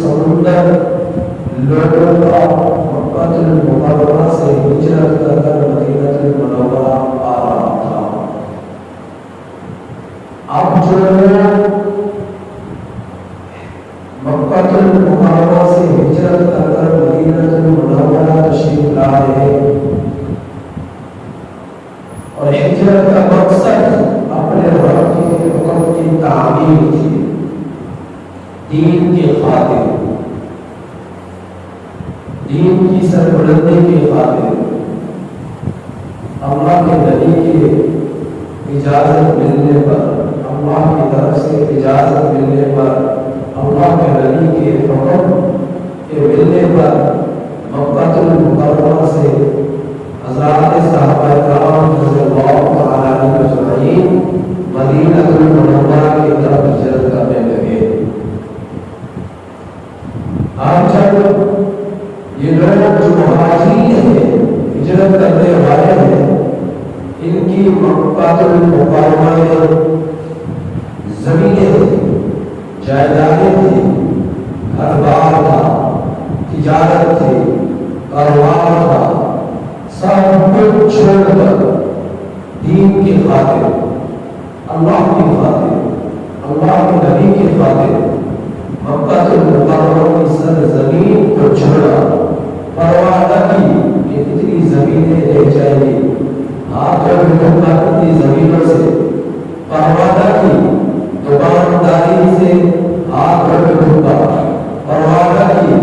سمندر لوگوں کا مکہ المکرمہ سے ہجرت کر کر مدینہ المنورہ آ رہا تھا۔ اب جو مکہ المکرمہ سے ہجرت کر کر مدینہ المنورہ تشریف لائے اور ہجرت کا مقصد اپنے رب کے حکم کی تعمیل تھی، دین کے خاطر، دین کی سربلندی کے خاطر، اللہ کے نبی کی اجازت ملنے پر، اللہ کی طرف سے اجازت ملنے پر، اللہ کے نبی کے حکم کے ملنے پر مکہ المکرمہ سے حضرات صحابہ کرام رضی اللہ تعالیٰ عنہم اجمعین مدینہ المنورہ کی طرف ہجرت کرنے لگے۔ آج جب یہ لوگ جو مہاجرین ہیں، ہجرت کرنے والے ہیں، ان کی مکہ المکرمہ میں زمینیں تھیں، جائیدادیں تھیں، گھر بار تھا، تجارت تھی، کاروبار تھا، سب کچھ چھوڑ کر دین کی خاطر، اللہ کی خاطر، اللہ کے نبی کی خاطر مکہ المکرمہ کی سرزمین کو چھوڑا، پرواہ نہ کی کہ اتنی زمینیں لے جائیں گی، ہاتھ میں اتنی زمینوں سے پرواہ نہ کی، دکانداری سے ہاتھ میں ڈھونڈا، پرواہ نہ کی،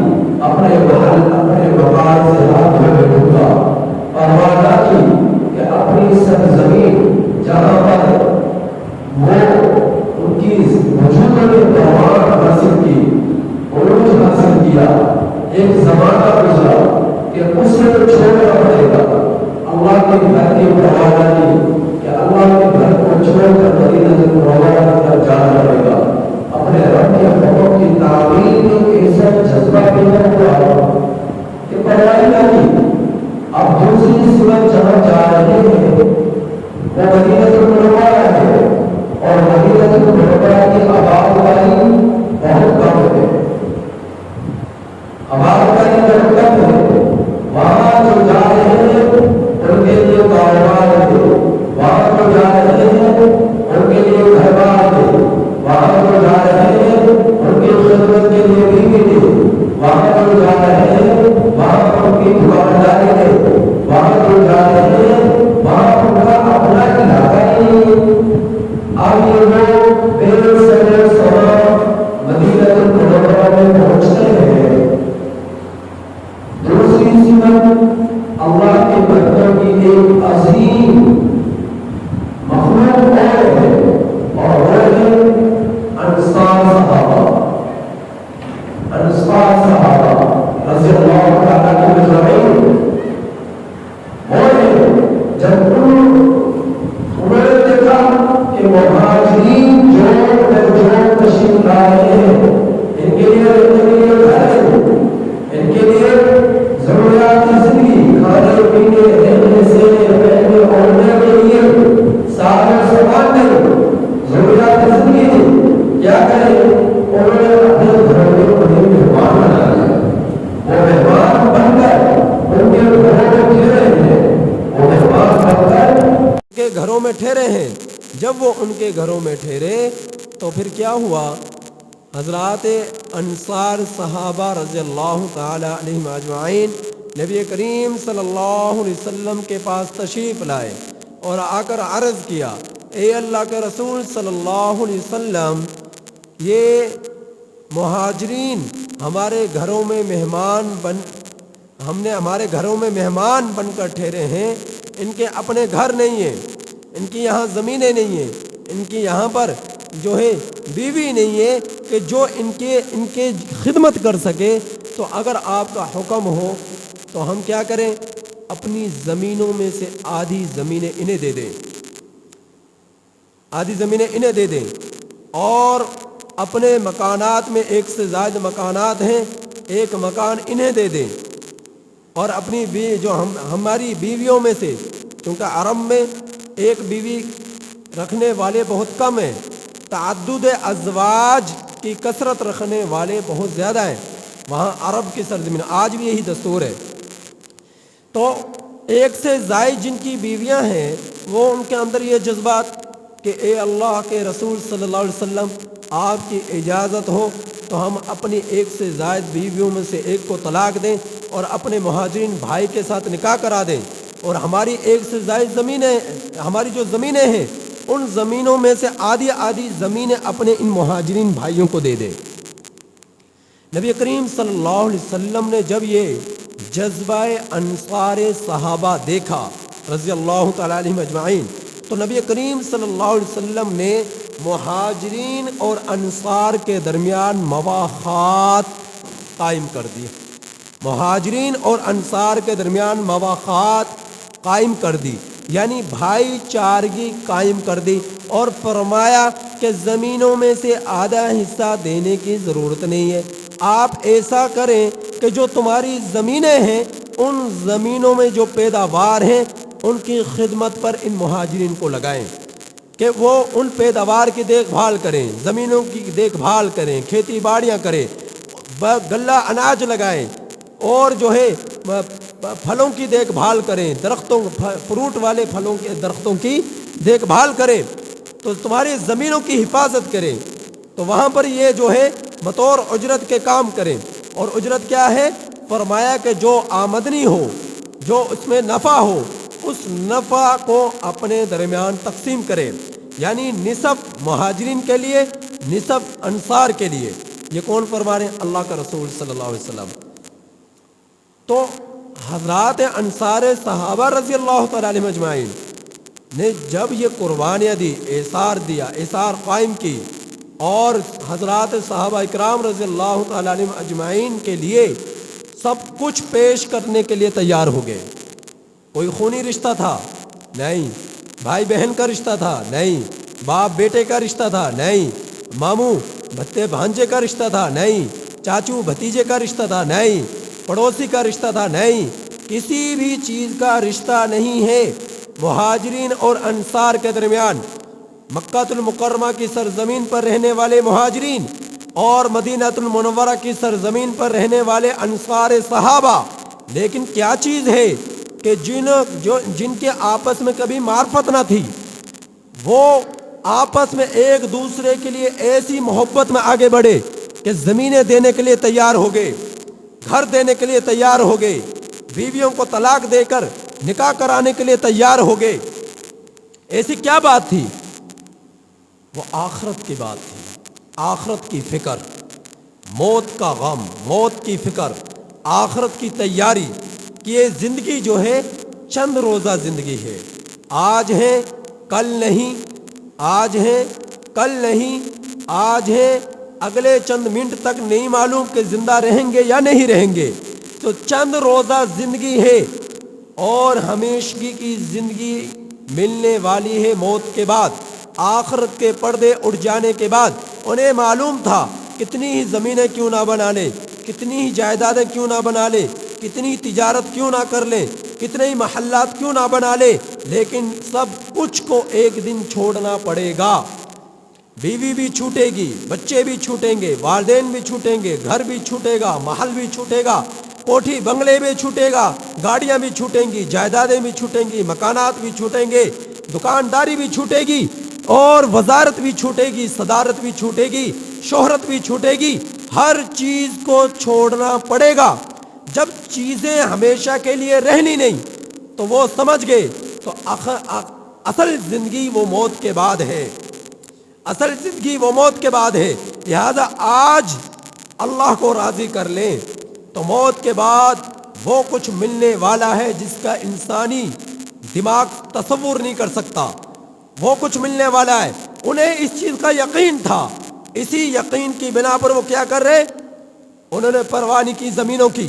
اپنے محل اپنے مکان سے ہاتھ میں ڈھونڈا، پرواہ نہ کی کہ اپنی سرزمین جہاں پر وہ ان کی وجود نے پروان حاصل کی، عروج حاصل کیا، ایک زمانہ گزرا کہ اسے چھوڑنا پڑے گا، اللہ کے گھر کی پرواہ نہ کی کہ اللہ کے گھر کو چھوڑ کر مدینہ المنورہ کی طرف جانا پڑے گا، اپنے رب کے حکم کی تعمیل میں ایسا جذبہ پیدا ہوا کہ پرواہ نہ کی۔ اب دوسری سمت جہاں جا رہے ہیں وہ مدینہ المنورہ ہے، اور مدینہ المنورہ کی آبادکاری بہت کم ہے، آبادکاری بہت کم ہے، وہاں جو جا رہے ہیں ان کے لیے کاروبار ہے، وہاں جو جا رہے ہیں ان کے لیے گھر بار ہے، وہاں جو جا رہے ہیں ان کی خدمت کے لیے بیوی ہے، وہاں جو جا رہے ہیں وہاں ان کی دکانداری ہے، وہاں جو جا رہے ہیں وہاں ان کا اپنا علاقہ نہیں ہے۔ اب یہ لوگ پہلے سے سوا مدینہ المنورہ میں پہنچتے ہیں۔ دوسری سمت اللہ کے بندوں کی ایک عظیم مخلوق اور ہے، اور وہ ہے انصار صحابہ، انصار صحابہ رضی اللہ تعالیٰ عنہم اجمعین۔ جب انہوں نے دیکھا کہ مہاجرین جو تشریف لا رہے ہیں، ان کے لیے گھر ہے، ان کے لیے ضروریات زندگی، کھانے پینے، رہنے سہنے پہننے اوڑھنے کے لیے سارے سامان نہیں، ضروریات زندگی نہیں، کیا کریں؟ انہوں نے اپنے گھروں میں انہیں مہمان بنا لیا، وہ مہمان بن کر ان کے گھروں میں ٹھہرے ہیں، وہ مہمان بن کر کے گھروں میں ٹھہرے ہیں۔ جب وہ ان کے گھروں میں ٹھہرے تو پھر کیا ہوا؟ حضرات انصار صحابہ رضی اللہ تعالی عنہم اجمعین نبی کریم صلی اللہ علیہ وسلم کے پاس تشریف لائے اور آ کر عرض کیا، اے اللہ کے رسول صلی اللہ علیہ وسلم، یہ مہاجرین ہمارے گھروں میں ہمارے گھروں میں مہمان بن کر ٹھہرے ہیں، ان کے اپنے گھر نہیں ہیں، ان کی یہاں زمینیں نہیں ہیں، ان کی یہاں پر جو ہے بیوی نہیں ہے کہ جو ان کے خدمت کر سکے، تو اگر آپ کا حکم ہو تو ہم کیا کریں؟ اپنی زمینوں میں سے آدھی زمینیں انہیں دے دیں، آدھی زمینیں انہیں دے دیں، اور اپنے مکانات میں ایک سے زائد مکانات ہیں، ایک مکان انہیں دے دیں، اور اپنی ہماری بیویوں میں سے، چونکہ عرب میں ایک بیوی رکھنے والے بہت کم ہیں، تعدد ازواج کی کثرت رکھنے والے بہت زیادہ ہیں، وہاں عرب کی سرزمین، آج بھی یہی دستور ہے۔ تو ایک سے زائد جن کی بیویاں ہیں وہ ان کے اندر یہ جذبات کہ اے اللہ کے رسول صلی اللہ علیہ وسلم آپ کی اجازت ہو تو ہم اپنی ایک سے زائد بیویوں میں سے ایک کو طلاق دیں اور اپنے مہاجرین بھائی کے ساتھ نکاح کرا دیں، اور ہماری ایک سے زائد زمینیں، ہماری جو زمینیں ہیں ان زمینوں میں سے آدھی آدھی زمینیں اپنے ان مہاجرین بھائیوں کو دے دیں۔ نبی کریم صلی اللہ علیہ وسلم نے جب یہ جذبہ انصار صحابہ دیکھا رضی اللہ تعالیٰ عنہم اجمعین، تو نبی کریم صلی اللہ علیہ وسلم نے مہاجرین اور انصار کے درمیان مواخات قائم کر دی۔ مہاجرین اور انصار کے درمیان مواخات قائم کر دی، یعنی بھائی چارگی قائم کر دی، اور فرمایا کہ زمینوں میں سے آدھا حصہ دینے کی ضرورت نہیں ہے، آپ ایسا کریں کہ جو تمہاری زمینیں ہیں ان زمینوں میں جو پیداوار ہیں ان کی خدمت پر ان مہاجرین کو لگائیں کہ وہ ان پیداوار کی دیکھ بھال کریں، زمینوں کی دیکھ بھال کریں، کھیتی باڑیاں کریں، غلہ اناج لگائیں، اور جو ہے پھلوں کی دیکھ بھال کریں، درختوں فروٹ والے پھلوں کے درختوں کی دیکھ بھال کریں، تو تمہاری زمینوں کی حفاظت کریں۔ تو وہاں پر یہ جو ہے بطور اجرت کے کام کریں، اور اجرت کیا ہے؟ فرمایا کہ جو آمدنی ہو، جو اس میں نفع ہو، اس نفع کو اپنے درمیان تقسیم کریں، یعنی نصف مہاجرین کے لیے، نصف انصار کے لیے۔ یہ کون فرما رہے ہیں؟ اللہ کا رسول صلی اللہ علیہ وسلم۔ تو حضرات انصار صحابہ رضی اللہ تعالیٰ عنہم اجمعین نے جب یہ قربانیاں دی، ایثار دیا، ایثار قائم کی، اور حضرات صحابہ اکرام رضی اللہ تعالیٰ عنہم اجمعین کے لیے سب کچھ پیش کرنے کے لیے تیار ہو گئے۔ کوئی خونی رشتہ تھا؟ نہیں۔ بھائی بہن کا رشتہ تھا؟ نہیں۔ باپ بیٹے کا رشتہ تھا؟ نہیں۔ ماموں بھتے بھانجے کا رشتہ تھا؟ نہیں۔ چاچو بھتیجے کا رشتہ تھا؟ نہیں۔ پڑوسی کا رشتہ تھا؟ نہیں۔ کسی بھی چیز کا رشتہ نہیں ہے مہاجرین اور انصار کے درمیان۔ مکہ المکرمہ کی سرزمین پر رہنے والے مہاجرین اور مدینہ المنورہ کی سرزمین پر رہنے والے انصار صحابہ، لیکن کیا چیز ہے کہ جن کے آپس میں کبھی معرفت نہ تھی، وہ آپس میں ایک دوسرے کے لیے ایسی محبت میں آگے بڑھے کہ زمینیں دینے کے لیے تیار ہو گئے، گھر دینے کے لیے تیار ہو گئے، بیویوں کو طلاق دے کر نکاح کرانے کے لیے تیار ہو گئے۔ ایسی کیا بات تھی؟ وہ آخرت کی بات تھی، آخرت کی فکر، موت کا غم، موت کی فکر، آخرت کی تیاری کہ یہ زندگی جو ہے چند روزہ زندگی ہے، آج ہے کل نہیں، آج ہے کل نہیں، آج ہے اگلے چند منٹ تک نہیں معلوم کہ زندہ رہیں گے یا نہیں رہیں گے۔ تو چند روزہ زندگی ہے، اور ہمیشگی کی زندگی ملنے والی ہے موت کے بعد۔ آخرت کے پردے اٹھ جانے کے بعد انہیں معلوم تھا کتنی ہی زمینیں کیوں نہ بنا لیں، کتنی ہی جائیدادیں کیوں نہ بنا لیں، کتنی تجارت کیوں نہ کر لیں، کتنے ہی محلات کیوں نہ بنا لیں، لیکن سب کچھ کو ایک دن چھوڑنا پڑے گا۔ بیوی بھی چھوٹے گی، بچے بھی چھوٹیں گے، والدین بھی چھوٹیں گے، گھر بھی چھوٹے گا، محل بھی چھوٹے گا، کوٹھی بنگلے بھی چھوٹے گا، گاڑیاں بھی چھوٹیں گی، جائیدادیں بھی چھوٹیں گی، مکانات بھی چھوٹیں گے، دکانداری بھی چھوٹے گی، اور وزارت بھی چھوٹے گی، صدارت بھی چھوٹے گی، شہرت بھی چھوٹے گی، ہر چیز کو چھوڑنا پڑے گا۔ جب چیزیں ہمیشہ کے لیے رہنی نہیں تو وہ سمجھ گئے تو اصل زندگی وہ موت کے بعد ہے، اصل زندگی وہ موت کے بعد ہے۔ لہذا آج اللہ کو راضی کر لیں تو موت کے بعد وہ کچھ ملنے والا ہے جس کا انسانی دماغ تصور نہیں کر سکتا، وہ کچھ ملنے والا ہے۔ انہیں اس چیز کا یقین تھا، اسی یقین کی بنا پر وہ کیا کر رہے؟ انہوں نے پرواہ نہیں کی زمینوں کی،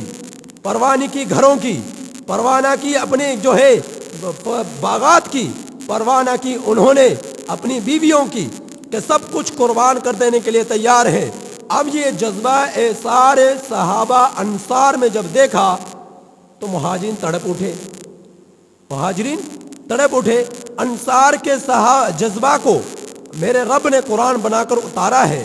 پرواہ نہیں کی گھروں کی، پرواہ نہ کی اپنے جو ہے باغات کی، پرواہ نہ کی انہوں نے اپنی بیویوں کی، کہ سب کچھ قربان کر دینے کے لیے تیار ہے۔ اب یہ جذبہ ایثار صحابہ انصار میں جب دیکھا تو مہاجرین تڑپ اٹھے، مہاجرین تڑپ اٹھے۔ انصار کے جذبہ کو میرے رب نے قرآن بنا کر اتارا ہے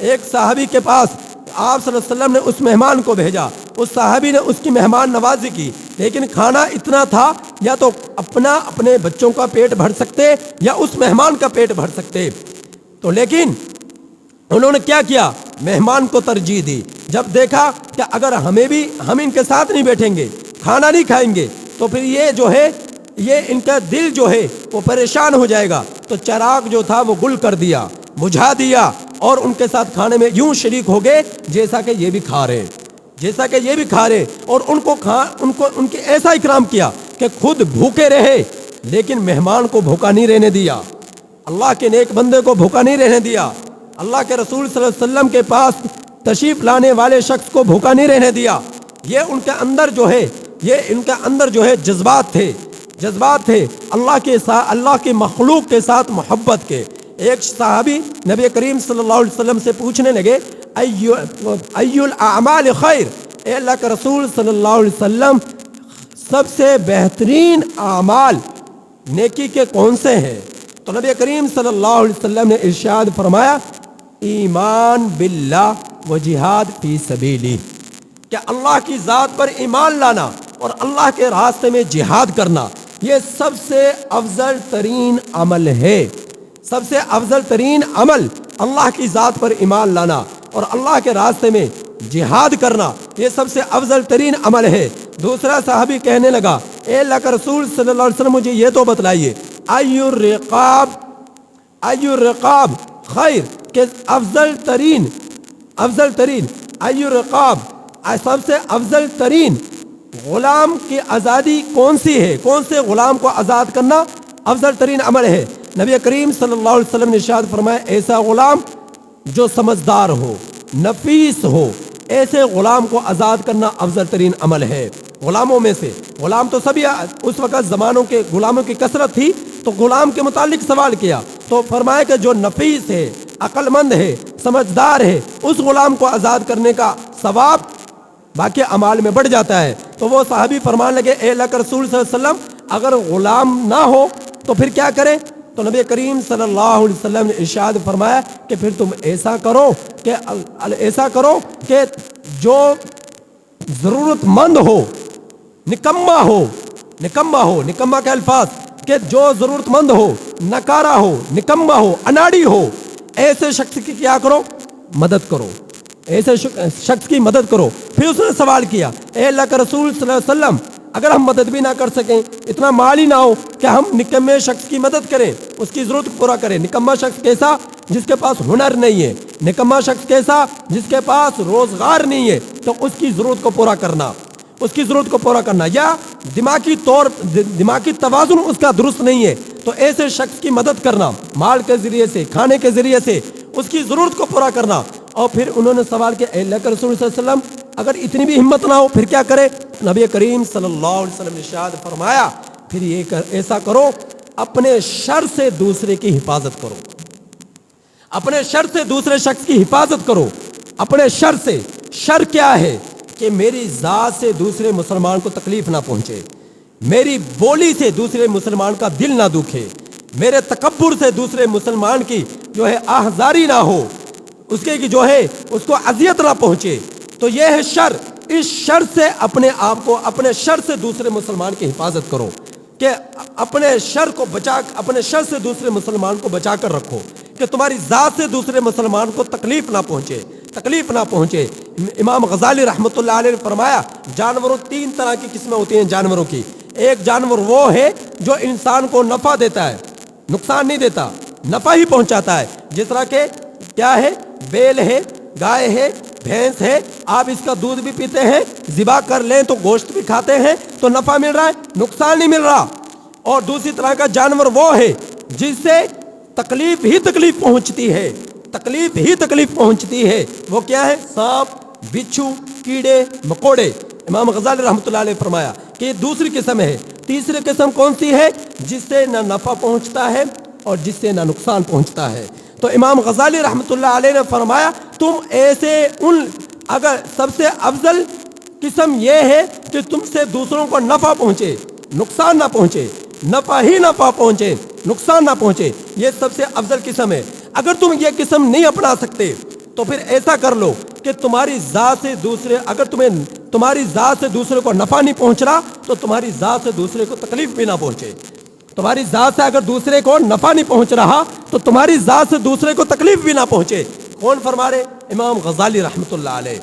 ایک صحابی کے پاس آپ صلی اللہ علیہ وسلم نے اس مہمان کو بھیجا، اس صحابی نے اس کی مہمان نوازی کی، لیکن کھانا اتنا تھا یا تو اپنے بچوں کا پیٹ بھر سکتے یا اس مہمان کا پیٹ بھر سکتے، تو لیکن انہوں نے کیا کیا؟ مہمان کو ترجیح دی۔ جب دیکھا کہ اگر ہم ان کے ساتھ نہیں بیٹھیں گے، کھانا نہیں کھائیں گے، تو پھر یہ ان کا دل جو ہے وہ پریشان ہو جائے گا، تو چراغ جو تھا وہ گل کر دیا، بجھا دیا، اور ان کے ساتھ کھانے میں یوں شریک ہو گئے جیسا کہ یہ بھی کھا رہے، اور ان کے ایسا اکرام کیا کہ خود بھوکے رہے لیکن مہمان کو بھوکا نہیں رہنے دیا، اللہ کے نیک بندے کو بھوکا نہیں رہنے دیا، اللہ کے رسول صلی اللہ علیہ وسلم کے پاس تشریف لانے والے شخص کو بھوکا نہیں رہنے دیا۔ یہ ان کے اندر جو ہے جذبات تھے اللہ کے مخلوق کے ساتھ محبت کے۔ ایک صحابی نبی کریم صلی اللہ علیہ وسلم سے پوچھنے لگے ای الاعمال خیر، اے اللہ کے رسول صلی اللہ علیہ وسلم سب سے بہترین اعمال نیکی کے کون سے ہیں؟ تو نبی کریم صلی اللہ علیہ وسلم نے ارشاد فرمایا ایمان باللہ و جہاد فی سبیلی، کہ اللہ کی ذات پر ایمان لانا اور اللہ کے راستے میں جہاد کرنا، یہ سب سے افضل ترین عمل ہے۔ سب سے افضل ترین عمل اللہ کی ذات پر ایمان لانا اور اللہ کے راستے میں جہاد کرنا، یہ سب سے افضل ترین عمل ہے۔ دوسرا صحابی کہنے لگا اے اللہ کا رسول صلی اللہ علیہ وسلم مجھے یہ تو بتلائیے ای الرقاب خیر، کہ افضل ترین ای الرقاب، سب سے افضل ترین غلام کی آزادی کون سی ہے؟ کون سے غلام کو آزاد کرنا افضل ترین عمل ہے؟ نبی کریم صلی اللہ علیہ وسلم نے ارشاد فرمایا ایسا غلام جو سمجھدار ہو، نفیس ہو، ایسے غلام کو آزاد کرنا افضل ترین عمل ہے۔ غلاموں میں سے غلام تو سبھی اس وقت زمانوں کے غلاموں کی کثرت تھی، تو غلام کے متعلق سوال کیا تو فرمایا کہ جو نفیس ہے، عقل مند ہے، سمجھدار ہے، اس غلام کو آزاد کرنے کا ثواب باقی اعمال میں بڑھ جاتا ہے۔ تو وہ صحابی فرمان لگے اے اللہ کے رسول صلی اللہ علیہ وسلم اگر غلام نہ ہو تو پھر کیا کریں؟ تو نبی کریم صلی اللہ علیہ وسلم نے ارشاد فرمایا کہ پھر تم ایسا کرو کہ جو ضرورت مند ہو، نکما کے الفاظ کہ جو ضرورت مند ہو، نکارا ہو، نکما ہو، اناڑی ہو، ایسے شخص کی کیا کرو؟ مدد کرو، ایسے شخص کی مدد کرو۔ پھر اس نے سوال کیا اے اللہ کا رسول صلی اللہ علیہ وسلم اگر ہم مدد بھی نہ کر سکیں، اتنا مال ہی نہ ہو کہ ہم نکمے شخص کی مدد کریں، اس کی ضرورت پورا کریں۔ نکما شخص کیسا؟ جس کے پاس ہنر نہیں ہے۔ نکما شخص کیسا؟ جس کے پاس روزگار نہیں ہے، تو اس کی ضرورت کو پورا کرنا، یا دماغی توازن اس کا درست نہیں ہے، تو ایسے شخص کی مدد کرنا، مال کے ذریعے سے، کھانے کے ذریعے سے اس کی ضرورت کو پورا کرنا۔ اور پھر انہوں نے سوال کیا اے اللہ کے رسول صلی اللہ علیہ وسلم اگر اتنی بھی ہمت نہ ہو پھر کیا کرے؟ نبی کریم صلی اللہ علیہ وسلم نے ارشاد فرمایا پھر ایسا کرو اپنے شر سے دوسرے کی حفاظت کرو، اپنے شر سے دوسرے شخص کی حفاظت کرو۔ اپنے شر سے، شر کیا ہے؟ کہ میری ذات سے دوسرے مسلمان کو تکلیف نہ پہنچے، میری بولی سے دوسرے مسلمان کا دل نہ دکھے، میرے تکبر سے دوسرے مسلمان کی جو ہے آہذاری نہ ہو، اس کے جو ہے اس کو اذیت نہ پہنچے۔ تو یہ ہے شر۔ اس شر سے اپنے آپ کو، اپنے شر سے دوسرے مسلمان کی حفاظت کرو، کہ اپنے شر سے دوسرے مسلمان کو بچا کر رکھو، کہ تمہاری ذات سے دوسرے مسلمان کو تکلیف نہ پہنچے۔ امام غزالی رحمۃ اللہ علیہ نے فرمایا جانوروں 3 طرح کی قسمیں ہوتی ہیں جانوروں کی۔ ایک جانور وہ ہے جو انسان کو نفع دیتا ہے، نقصان نہیں دیتا، نفع ہی پہنچاتا ہے، جس طرح کہ کیا ہے؟ بیل ہے، گائے ہے، بھینس ہے، آپ اس کا دودھ بھی پیتے ہیں، ذبح کر لیں تو گوشت بھی کھاتے ہیں، تو نفع مل رہا ہے، نقصان نہیں مل رہا۔ اور دوسری طرح کا جانور وہ ہے جس سے تکلیف ہی تکلیف پہنچتی ہے، وہ کیا ہے؟ سانپ، بچھو، کیڑے، مکوڑے۔ امام غزالی رحمۃ اللہ علیہ فرمایا کہ یہ دوسری قسم ہے۔ تیسری قسم کون سی ہے؟ جس سے نہ نفع پہنچتا ہے اور جس سے نہ نقصان پہنچتا ہے۔ تو امام غزالی رحمۃ اللہ علیہ نے فرمایا تم اگر سب سے افضل قسم یہ ہے کہ تم سے دوسروں کو نفع پہنچے، نقصان نہ پہنچے، نفع ہی نفع پہنچے، نقصان نہ پہنچے، یہ سب سے افضل قسم ہے۔ اگر تم یہ قسم نہیں اپنا سکتے تو پھر ایسا کر لو کہ تمہاری ذات سے دوسرے، اگر تمہیں تمہاری ذات سے دوسرے کو نفع نہیں پہنچ رہا تو تمہاری ذات سے دوسرے کو تکلیف بھی نہ پہنچے. تمہاری ذات سے اگر دوسرے کو نفع نہیں پہنچ رہا تو تمہاری ذات سے دوسرے کو تکلیف بھی نہ پہنچے. کون فرما رہے؟ امام غزالی رحمۃ اللہ علیہ.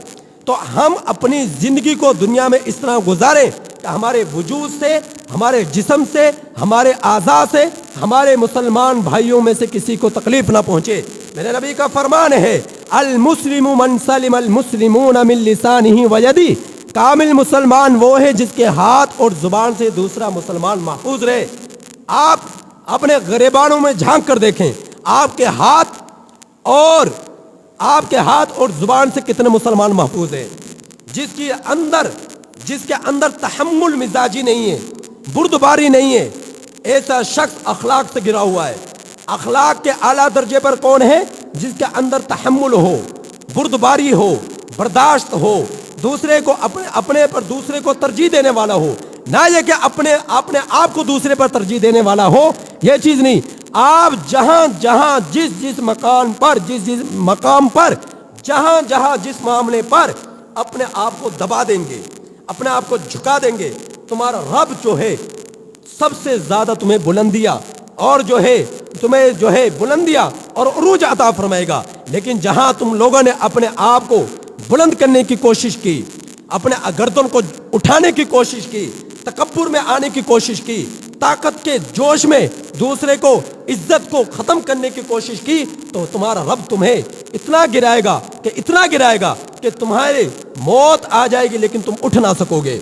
تو ہم اپنی زندگی کو دنیا میں اس طرح گزاریں کہ ہمارے وجود سے، ہمارے جسم سے، ہمارے اعضاء سے ہمارے مسلمان بھائیوں میں سے کسی کو تکلیف نہ پہنچے. میرے نبی کا فرمان ہے المسلم من سلم المسلمون من لسانہ و یدہ. کامل مسلمان وہ ہے جس کے ہاتھ اور زبان سے دوسرا مسلمان محفوظ رہے. آپ اپنے گریبانوں میں جھانک کر دیکھیں، آپ کے ہاتھ اور زبان سے کتنے مسلمان محفوظ ہیں. جس کے اندر تحمل مزاجی نہیں ہے، بردباری نہیں ہے، ایسا شخص اخلاق سے گرا ہوا ہے. اخلاق کے اعلیٰ درجے پر کون ہے؟ جس کے اندر تحمل ہو، بردباری ہو، برداشت ہو، دوسرے کو اپنے پر دوسرے کو ترجیح دینے والا ہو. نہ یہ کہ اپنے آپ کو دوسرے پر ترجیح دینے والا ہو، یہ چیز نہیں. آپ جہاں جس مقام پر جہاں جس معاملے پر اپنے آپ کو دبا دیں گے، اپنے آپ کو جھکا دیں گے، تمہارا رب جو ہے سب سے زیادہ تمہیں بلندیاں اور بلندیاں اور عروج عطا فرمائے گا. لیکن جہاں تم لوگوں نے اپنے آپ کو بلند کرنے کی کوشش کی، اپنے گردن کو اٹھانے کی کوشش کی، تکبر میں آنے کی کوشش کی، طاقت کے جوش میں دوسرے کو عزت کو ختم کرنے کی کوشش کی، تو تمہارا رب تمہیں اتنا گرائے گا کہ تمہارے موت آ جائے گی لیکن تم اٹھ نہ سکو گے.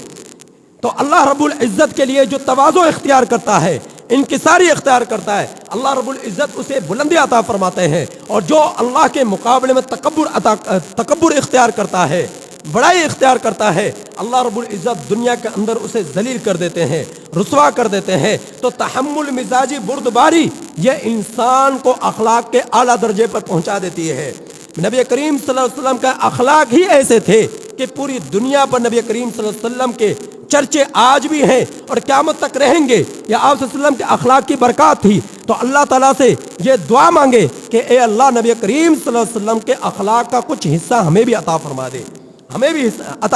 تو اللہ رب العزت کے لیے جو تواضع اختیار کرتا ہے، انکساری اختیار کرتا ہے، اللہ رب العزت اسے بلندی عطا فرماتے ہیں. اور جو اللہ کے مقابلے میں تکبر اختیار کرتا ہے، بڑائی اختیار کرتا ہے، اللہ رب العزت دنیا کے اندر اسے ذلیل کر دیتے ہیں، رسوا کر دیتے ہیں. تو تحمل مزاجی بردباری یہ انسان کو اخلاق کے اعلیٰ درجے پر پہنچا دیتی ہے. نبی کریم صلی اللہ علیہ وسلم کا اخلاق ہی ایسے تھے کہ پوری دنیا پر نبی کریم صلی اللہ علیہ وسلم کے چرچے آج بھی ہیں اور قیامت تک رہیں گے. یا آپ صلی اللہ علیہ وسلم کے اخلاق کی برکات تھی. تو اللہ تعالیٰ سے یہ دعا مانگے کہ اے اللہ، نبی کریم صلی اللہ علیہ وسلم کے اخلاق کا کچھ حصہ ہمیں بھی عطا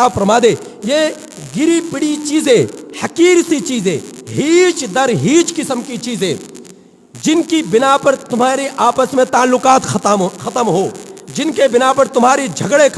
فرما دے. یہ گری پڑی چیزیں، حقیر سی چیزیں، ہیچ در ہیچ قسم کی چیزیں، جن کی بنا پر تمہارے آپس میں تعلقات ختم ہو، جن کے بنا پر تمہاری جھگڑے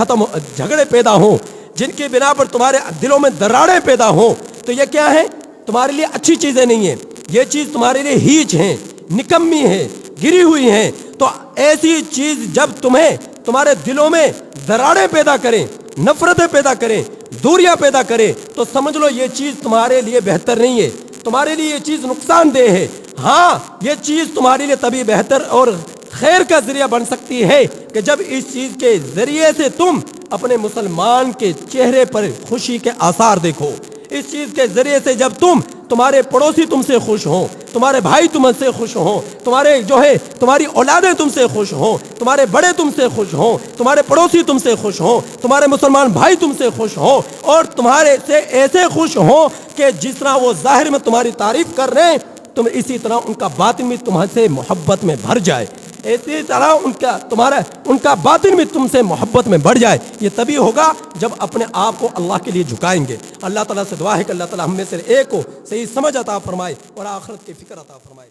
پیدا ہوں، جن کے بنا پر تمہارے دلوں میں دراڑیں پیدا ہوں، تو یہ کیا ہے؟ تمہارے لیے اچھی چیزیں نہیں ہیں. یہ چیز تمہارے لیے ہیچ ہیں، نکمی ہیں، گری ہوئی ہیں. تو ایسی چیز جب تمہارے دلوں میں دراڑیں پیدا کریں، نفرتیں پیدا کریں، دوریاں پیدا کریں، تو سمجھ لو یہ چیز تمہارے لیے بہتر نہیں ہے، تمہارے لیے یہ چیز نقصان دہ ہے. ہاں، یہ چیز تمہارے لیے تبھی بہتر اور خیر کا ذریعہ بن سکتی ہے کہ جب اس چیز کے ذریعے سے تم اپنے مسلمان کے چہرے پر خوشی کے آثار دیکھو. اس چیز کے ذریعے سے جب تمہارے پڑوسی تم سے خوش ہوں، تمہارے بھائی تم سے خوش ہوں، تمہاری اولادیں تم سے خوش ہوں، تمہارے بڑے تم سے خوش ہوں، تمہارے پڑوسی تم سے خوش ہوں، تمہارے مسلمان بھائی تم سے خوش ہوں، اور تمہارے سے ایسے خوش ہوں کہ جس طرح وہ ظاہر میں تمہاری تعریف کر رہے ہیں، تم اسی طرح ان کا باطن بھی تمہارے سے محبت میں بھر جائے. اسی طرح ان کا باطن بھی تم سے محبت میں بڑھ جائے. یہ تبھی ہوگا جب اپنے آپ کو اللہ کے لیے جھکائیں گے. اللہ تعالیٰ سے دعا ہے کہ اللہ تعالیٰ ہم میں سے ایک کو صحیح سمجھ عطا فرمائے اور آخرت کی فکر عطا فرمائے.